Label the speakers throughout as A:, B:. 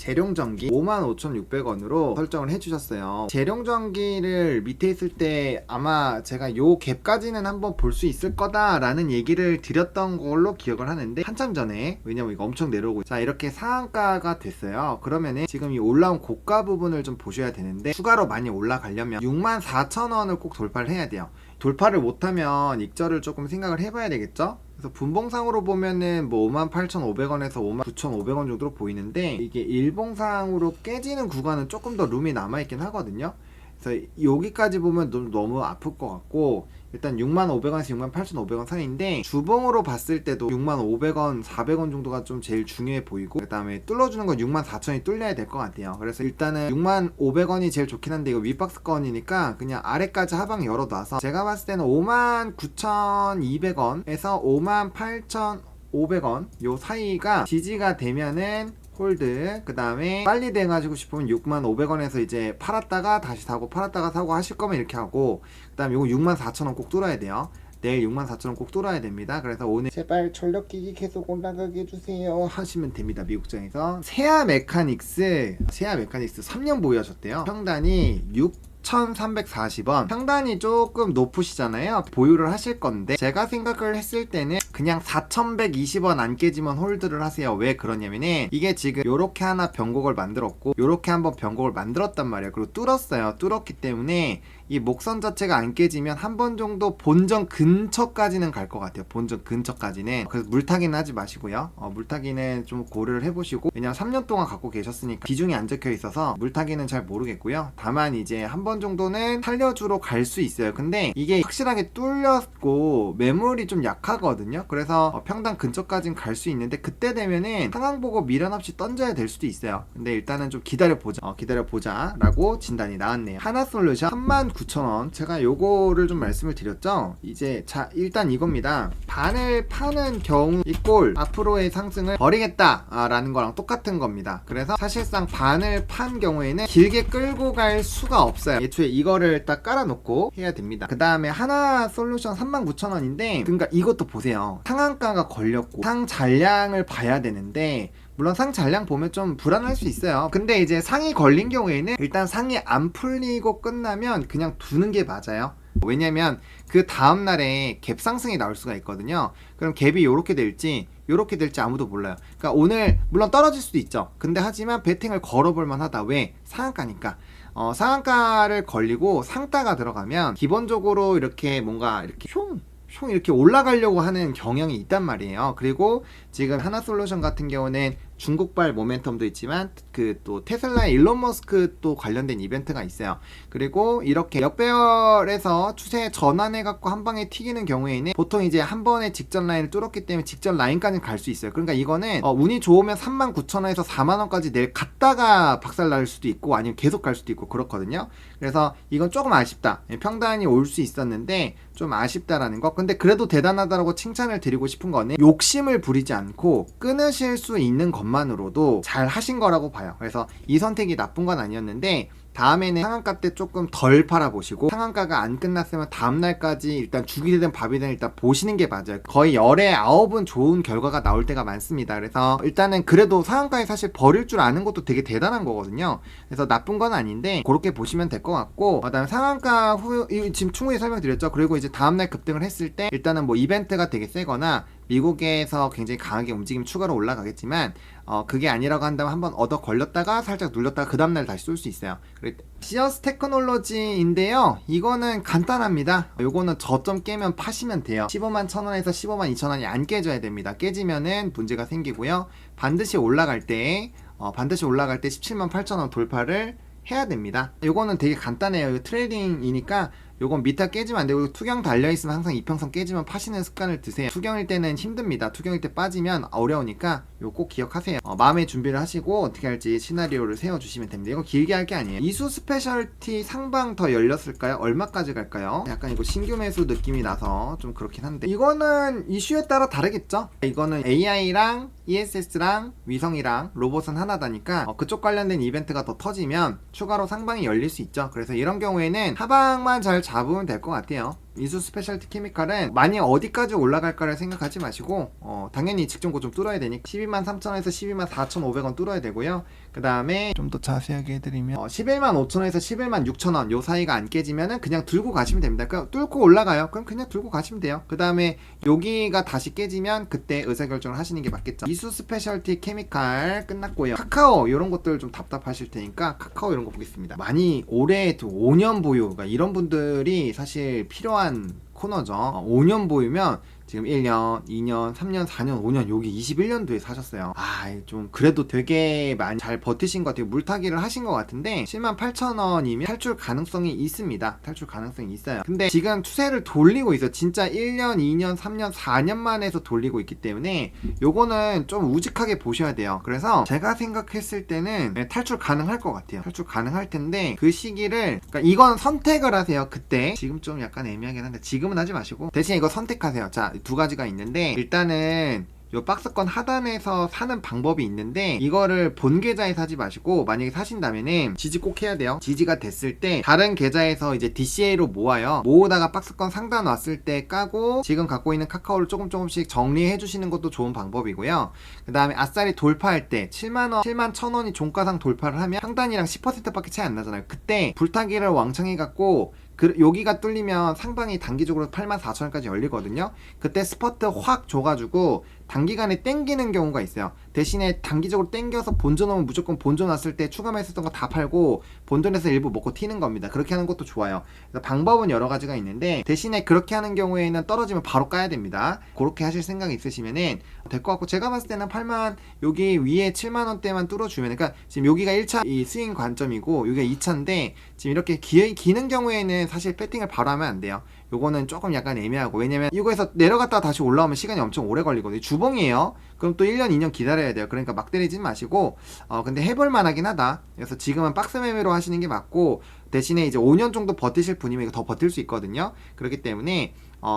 A: 재룡전기 55,600원으로 설정을 해주셨어요. 재룡전기를 밑에 있을 때 아마 제가 요 갭까지는 한번 볼 수 있을 거다 라는 얘기를 드렸던 걸로 기억을 하는데, 한참 전에, 왜냐면 이거 엄청 내려오고, 자 이렇게 상한가가 됐어요. 그러면은 지금 이 올라온 고가 부분을 좀 보셔야 되는데, 추가로 많이 올라가려면 64,000원을 꼭 돌파를 해야 돼요. 돌파를 못하면 익절을 조금 생각을 해봐야 되겠죠. 그래서 분봉상으로 보면은 뭐 58,500원에서 59,500원 정도로 보이는데, 이게 일봉상으로 깨지는 구간은 조금 더 룸이 남아있긴 하거든요. 그래서 여기까지 보면 너무 아플 것 같고, 일단 65,000원에서 68,500원 사이인데, 주봉으로 봤을 때도 65,000원, 400원 정도가 좀 제일 중요해 보이고, 그 다음에 뚫어주는 건 64,000원이 뚫려야 될 것 같아요. 그래서 일단은 65,000원이 제일 좋긴 한데, 이거 윗박스권이니까 그냥 아래까지 하방 열어놔서, 제가 봤을 때는 59,200원에서 58,500원 요 사이가 지지가 되면은 홀드, 그 다음에 빨리 돼가지고 싶으면 65,000원에서 이제 팔았다가 다시 사고, 팔았다가 사고 하실 거면 이렇게 하고, 그 다음에 요거 64,000원 꼭 뚫어야 돼요. 내일 64,000원 꼭 뚫어야 됩니다. 그래서 오늘 제발 전력기기 계속 올라가게 해주세요 하시면 됩니다. 미국장에서 세아 메카닉스 3년 보유하셨대요. 평단이 6,340원, 상단이 조금 높으시잖아요. 보유를 하실 건데, 제가 생각을 했을 때는 그냥 4,120원 안 깨지면 홀드를 하세요. 왜 그러냐면은, 이게 지금 요렇게 하나 변곡을 만들었고, 요렇게 한번 변곡을 만들었단 말이에요. 그리고 뚫었어요. 뚫었기 때문에 이 목선 자체가 안 깨지면 한 번 정도 본전 근처까지는 갈 것 같아요. 본전 근처까지는. 그래서 물타기는 하지 마시고요. 물타기는 좀 고려를 해보시고, 왜냐면 3년 동안 갖고 계셨으니까 비중이 안 적혀 있어서 물타기는 잘 모르겠고요. 다만 이제 한 번 정도는 살려주러 갈 수 있어요. 근데 이게 확실하게 뚫렸고 매물이 좀 약하거든요. 그래서 평단 근처까지는 갈 수 있는데, 그때 되면은 상황 보고 미련 없이 던져야 될 수도 있어요. 근데 일단은 좀 기다려보자 라고 진단이 나왔네요. 하나솔루션 39,000원, 제가 요거를 좀 말씀을 드렸죠. 이제 자 일단 이겁니다. 반을 파는 경우 이 꼴 앞으로의 상승을 버리겠다 라는 거랑 똑같은 겁니다. 그래서 사실상 반을 판 경우에는 길게 끌고 갈 수가 없어요. 애초에 이거를 딱 깔아놓고 해야 됩니다. 그 다음에 하나솔루션 39,000원인데, 그러니까 이것도 보세요. 상한가가 걸렸고 상 잔량을 봐야 되는데, 물론 상 잔량 보면 좀 불안할 수 있어요. 근데 이제 상이 걸린 경우에는 일단 상이 안 풀리고 끝나면 그냥 두는 게 맞아요. 왜냐면 그 다음날에 갭 상승이 나올 수가 있거든요. 그럼 갭이 요렇게 될지 아무도 몰라요. 그러니까 오늘 물론 떨어질 수도 있죠. 근데 하지만 베팅을 걸어볼 만하다. 왜? 상한가니까. 상한가를 걸리고 상따가 들어가면 기본적으로 이렇게 뭔가 이렇게 이렇게 올라가려고 하는 경향이 있단 말이에요. 그리고 지금 하나솔루션 같은 경우는 중국발 모멘텀도 있지만 그 또 테슬라의 일론 머스크 또 관련된 이벤트가 있어요. 그리고 이렇게 역배열에서 추세 전환해 갖고 한 방에 튀기는 경우에는 보통 이제 한 번에 직전 라인을 뚫었기 때문에 직전 라인까지 갈 수 있어요. 그러니까 이거는 운이 좋으면 39,000원에서 40,000원까지 내일 갔다가 박살 날 수도 있고, 아니면 계속 갈 수도 있고 그렇거든요. 그래서 이건 조금 아쉽다. 평단이 올 수 있었는데 좀 아쉽다라는 거. 근데 그래도 대단하다라고 칭찬을 드리고 싶은 거는, 욕심을 부리지 않고 끊으실 수 있는 것만으로도 잘 하신 거라고 봐요. 그래서 이 선택이 나쁜 건 아니었는데, 다음에는 상한가 때 조금 덜 팔아보시고, 상한가가 안 끝났으면 다음날까지 일단 죽이 되든 밥이 되든 일단 보시는 게 맞아요. 거의 10에 9은 좋은 결과가 나올 때가 많습니다. 그래서 일단은 그래도 상한가에 사실 버릴 줄 아는 것도 되게 대단한 거거든요. 그래서 나쁜 건 아닌데 그렇게 보시면 될 것 같고, 그다음에 상한가 후 지금 충분히 설명드렸죠. 그리고 이제 다음날 급등을 했을 때 일단은 뭐 이벤트가 되게 세거나 미국에서 굉장히 강하게 움직임 추가로 올라가겠지만, 그게 아니라고 한다면 한번 얻어 걸렸다가 살짝 눌렸다가 그 다음날 다시 쏠 수 있어요. 시어스 테크놀로지인데요, 이거는 간단합니다. 요거는 저점 깨면 파시면 돼요. 151,000원에서 152,000원이 안 깨져야 됩니다. 깨지면은 문제가 생기고요. 반드시 올라갈 때 178,000원 돌파를 해야 됩니다. 요거는 되게 간단해요. 트레이딩이니까 요건 밑에 깨지면 안 되고, 투경 달려있으면 항상 이평선 깨지면 파시는 습관을 드세요. 투경일 때는 힘듭니다. 투경일 때 빠지면 어려우니까 요 꼭 기억하세요. 마음의 준비를 하시고 어떻게 할지 시나리오를 세워주시면 됩니다. 이거 길게 할 게 아니에요. 이수 스페셜티 상방 더 열렸을까요? 얼마까지 갈까요? 약간 이거 신규 매수 느낌이 나서 좀 그렇긴 한데, 이거는 이슈에 따라 다르겠죠? 이거는 AI랑 ESS랑 위성이랑 로봇은 하나다니까 그쪽 관련된 이벤트가 더 터지면 추가로 상방이 열릴 수 있죠. 그래서 이런 경우에는 하방만 잘 잡으면 될 것 같아요. 이수 스페셜티 케미칼은 많이 어디까지 올라갈까를 생각하지 마시고 당연히 직전 고점 뚫어야 되니까 123,000원에서 124,500원 뚫어야 되고요. 그 다음에 좀 더 자세하게 해드리면 115,000원에서 116,000원 요 사이가 안 깨지면은 그냥 들고 가시면 됩니다. 그러니까 뚫고 올라가요. 그럼 그냥 들고 가시면 돼요. 그 다음에 여기가 다시 깨지면 그때 의사결정을 하시는 게 맞겠죠. 이수 스페셜티 케미칼 끝났고요. 카카오 이런 것들 좀 답답하실 테니까 카카오 이런 거 보겠습니다. 많이 오래 5년 보유, 그러니까 이런 분들이 사실 필요한 코너죠. 5년 보유면 지금 1년, 2년, 3년, 4년, 5년 여기 21년도에 사셨어요. 좀 그래도 되게 많이 잘 버티신 것 같아요. 물타기를 하신 것 같은데 78,000원이면 탈출 가능성이 있습니다. 탈출 가능성이 있어요. 근데 지금 추세를 돌리고 있어요. 진짜 1년, 2년, 3년, 4년만 해서 돌리고 있기 때문에 요거는 좀 우직하게 보셔야 돼요. 그래서 제가 생각했을 때는 탈출 가능할 것 같아요. 탈출 가능할 텐데 그 시기를, 그러니까 이건 선택을 하세요. 그때 지금 좀 약간 애매하긴 한데 지금은 하지 마시고 대신 이거 선택하세요. 자, 두 가지가 있는데 일단은 요 박스권 하단에서 사는 방법이 있는데 이거를 본 계좌에 사지 마시고 만약에 사신다면은 지지 꼭 해야 돼요. 지지가 됐을 때 다른 계좌에서 이제 DCA로 모아요. 모으다가 박스권 상단 왔을 때 까고 지금 갖고 있는 카카오를 조금씩 정리해 주시는 것도 좋은 방법이고요. 그 다음에 아싸리 돌파할 때 7만원, 71,000원이 종가상 돌파를 하면 상단이랑 10%밖에 차이 안 나잖아요. 그때 불타기를 왕창 해갖고 여기가 뚫리면 상방이 단기적으로 84,000원까지 열리거든요. 그때 스퍼트 확 줘가지고 단기간에 땡기는 경우가 있어요. 대신에 단기적으로 땡겨서 본전 오면 무조건 본전 왔을 때 추가만 했었던 거 다 팔고 본전에서 일부 먹고 튀는 겁니다. 그렇게 하는 것도 좋아요. 그래서 방법은 여러 가지가 있는데 대신에 그렇게 하는 경우에는 떨어지면 바로 까야 됩니다. 그렇게 하실 생각이 있으시면은 될 것 같고, 제가 봤을 때는 8만, 여기 위에 7만원대만 뚫어주면, 그러니까 지금 여기가 1차 이 스윙 관점이고 여기가 2차인데 지금 이렇게 기는 경우에는 사실 배팅을 바로 하면 안 돼요. 요거는 조금 약간 애매하고, 왜냐면 이거에서 내려갔다가 다시 올라오면 시간이 엄청 오래 걸리거든요. 주봉이에요. 그럼 또 1년 2년 기다려야 돼요. 그러니까 막 때리진 마시고 근데 해볼 만하긴 하다. 그래서 지금은 박스 매매로 하시는 게 맞고, 대신에 이제 5년 정도 버티실 분이면 이거 더 버틸 수 있거든요. 그렇기 때문에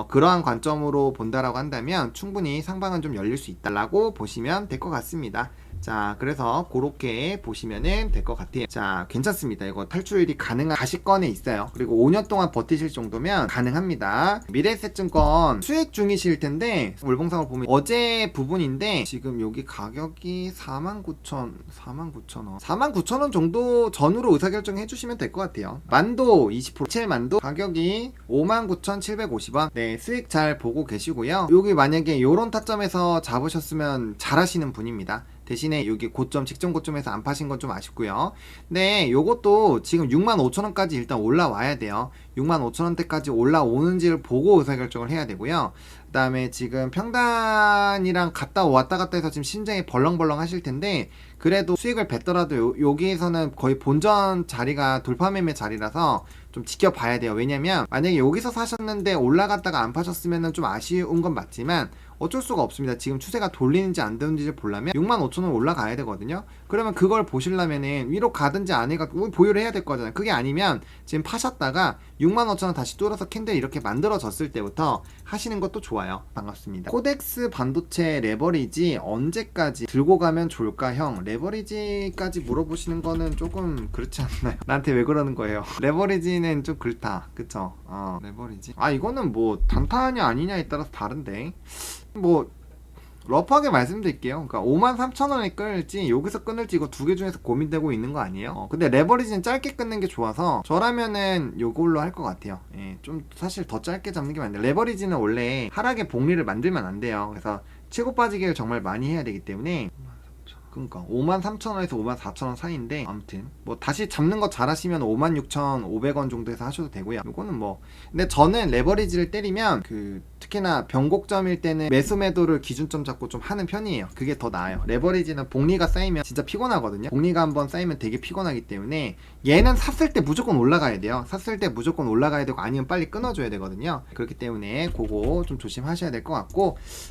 A: 그러한 관점으로 본다라고 한다면 충분히 상방은 좀 열릴 수 있다라고 보시면 될 것 같습니다. 자, 그래서 그렇게 보시면은 될 것 같아요. 자, 괜찮습니다. 이거 탈출이 가능한 가시권에 있어요. 그리고 5년 동안 버티실 정도면 가능합니다. 미래에셋증권 수익 중이실 텐데 월봉상을 보면 어제 부분인데 지금 여기 가격이 49,000원 49,000원 정도 전후로 의사결정 해주시면 될 것 같아요. 만도 20% 7만도 가격이 59,750원. 네, 수익 잘 보고 계시고요. 여기 만약에 요런 타점에서 잡으셨으면 잘하시는 분입니다. 대신에 여기 고점, 직전 고점에서 안 파신 건 좀 아쉽고요. 네, 요것도 지금 65,000원까지 일단 올라와야 돼요. 65,000원대까지 올라오는지를 보고 의사결정을 해야 되고요. 그 다음에 지금 평단이랑 왔다 갔다 해서 지금 심장이 벌렁벌렁 하실 텐데, 그래도 수익을 뱉더라도 여기에서는 거의 본전 자리가 돌파매매 자리라서 좀 지켜봐야 돼요. 왜냐면 만약에 여기서 사셨는데 올라갔다가 안 파셨으면 좀 아쉬운 건 맞지만 어쩔 수가 없습니다. 지금 추세가 돌리는지 안 되는지를 보려면 65,000원 올라가야 되거든요. 그러면 그걸 보시려면은 위로 가든지 안 해가지고 보유를 해야 될 거잖아요. 그게 아니면 지금 파셨다가 65,000원 다시 뚫어서 캔들 이렇게 만들어졌을 때부터 하시는 것도 좋아요. 반갑습니다. 코덱스 반도체 레버리지 언제까지 들고 가면 좋을까 형? 레버리지까지 물어보시는 거는 조금 그렇지 않나요? 나한테 왜 그러는 거예요? 레버리지는 좀 그렇다. 그쵸? 레버리지. 이거는 뭐 단타냐 아니냐에 따라서 다른데, 뭐 러프하게 말씀드릴게요. 그러니까 53,000원에 끊을지 여기서 끊을지 이거 두 개 중에서 고민되고 있는 거 아니에요? 근데 레버리지는 짧게 끊는 게 좋아서 저라면은 요걸로 할 것 같아요. 예, 좀 사실 더 짧게 잡는 게 맞는데, 레버리지는 원래 하락의 복리를 만들면 안 돼요. 그래서 치고 빠지기를 정말 많이 해야 되기 때문에, 그러니까 53,000원에서 54,000원 사이인데, 아무튼 뭐 다시 잡는 거 잘하시면 56,500원 정도에서 하셔도 되고요. 이거는 뭐, 근데 저는 레버리지를 때리면 특히나 변곡점일 때는 매수 매도를 기준점 잡고 좀 하는 편이에요. 그게 더 나아요. 레버리지는 복리가 쌓이면 진짜 피곤하거든요. 복리가 한번 쌓이면 되게 피곤하기 때문에 얘는 샀을 때 무조건 올라가야 돼요. 샀을 때 무조건 올라가야 되고, 아니면 빨리 끊어줘야 되거든요. 그렇기 때문에 그거 좀 조심하셔야 될 것 같고,